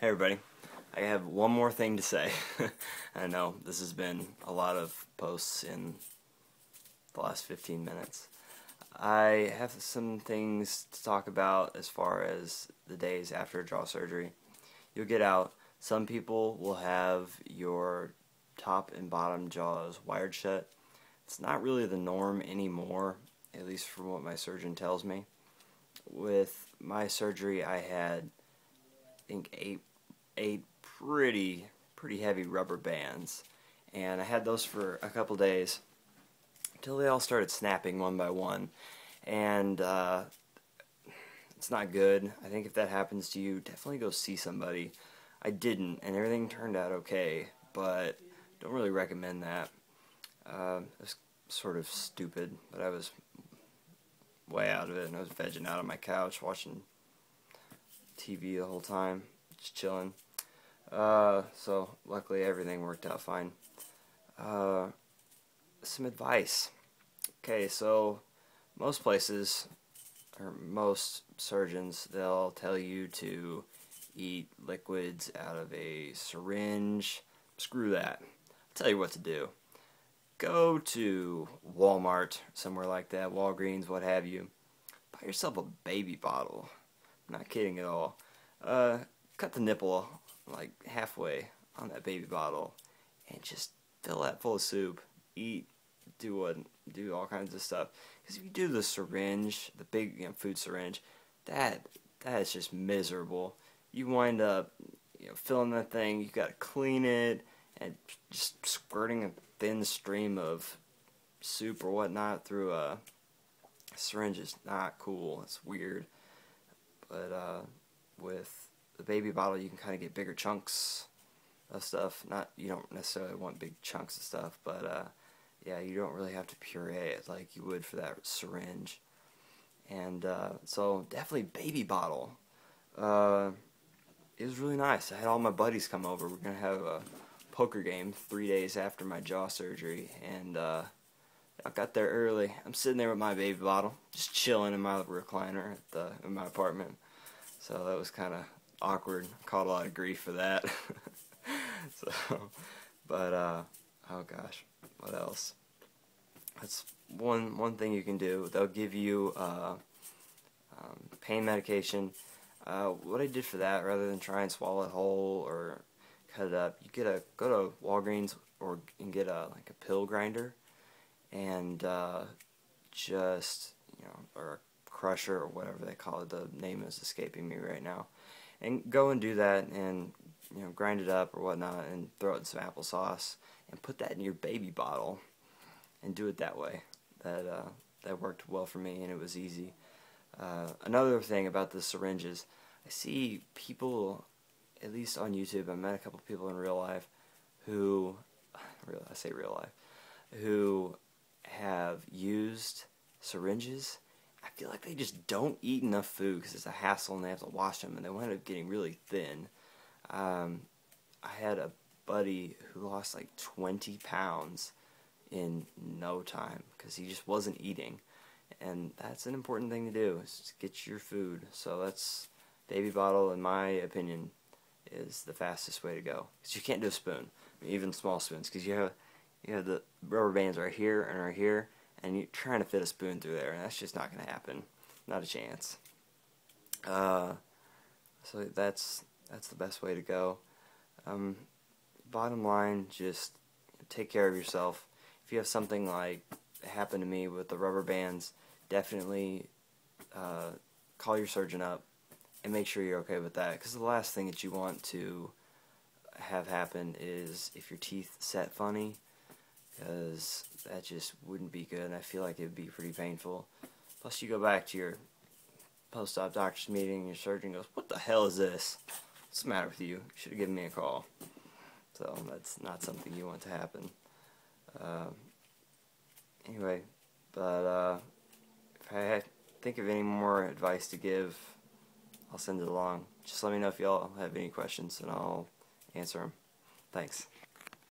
Hey everybody, I have one more thing to say. I know this has been a lot of posts in the last 15 minutes. I have some things to talk about as far as the days after jaw surgery. You'll get out. Some people will have your top and bottom jaws wired shut. It's not really the norm anymore, at least from what my surgeon tells me. With my surgery, I had, I think, eight pretty heavy rubber bands, and I had those for a couple days until they all started snapping one by one, and it's not good. I think if that happens to you, definitely go see somebody. I didn't, and everything turned out okay, but don't really recommend that. It was sort of stupid, but I was way out of it, and I was vegging out on my couch watching TV the whole time, just chilling. So luckily everything worked out fine. Some advice. Okay, so most places, or most surgeons, they'll tell you to eat liquids out of a syringe. Screw that. I'll tell you what to do. Go to Walmart, somewhere like that, Walgreens, what have you. Buy yourself a baby bottle. I'm not kidding at all. Cut the nipple like halfway on that baby bottle and just fill that full of soup. Eat, do all kinds of stuff. Because if you do the syringe, the big food syringe, that is just miserable. You wind up filling that thing. You got to clean it and just squirting a thin stream of soup or whatnot through a syringe is not cool. It's weird. But with the baby bottle, you can kind of get bigger chunks of stuff. You don't necessarily want big chunks of stuff, but yeah, you don't really have to puree it like you would for that syringe. And so definitely baby bottle. It was really nice. I had all my buddies come over. We're gonna have a poker game 3 days after my jaw surgery, and I got there early. I'm sitting there with my baby bottle, just chilling in my recliner in my apartment. So that was kind of awkward. Caught a lot of grief for that. But oh gosh, what else? That's one thing you can do. They'll give you pain medication. What I did for that, rather than try and swallow it whole or cut it up, you go to Walgreens and get a pill grinder, and just or a crusher or whatever they call it. The name is escaping me right now. And go and do that, and grind it up or whatnot, and throw it in some applesauce, and put that in your baby bottle, and do it that way. That worked well for me, and it was easy. Another thing about the syringes, I see people, at least on YouTube, I met a couple people in real life who, I say real life, who have used syringes. I feel like they just don't eat enough food because it's a hassle and they have to wash them, and they wind up getting really thin. I had a buddy who lost like 20 pounds in no time because he just wasn't eating. And that's an important thing to do, is to get your food. So that's baby bottle, in my opinion, is the fastest way to go. Because you can't do a spoon, even small spoons, because you have the rubber bands right here, and you're trying to fit a spoon through there, and that's just not going to happen. Not a chance. So that's the best way to go. Bottom line, just take care of yourself. If you have something like happened to me with the rubber bands, definitely call your surgeon up and make sure you're okay with that, because the last thing that you want to have happen is if your teeth set funny, because that just wouldn't be good, and I feel like it would be pretty painful. Plus you go back to your post-op doctor's meeting and your surgeon goes, "What the hell is this? What's the matter with you? You should have given me a call." So that's not something you want to happen. Anyway, but if I think of any more advice to give, I'll send it along. Just let me know if y'all have any questions and I'll answer them. Thanks.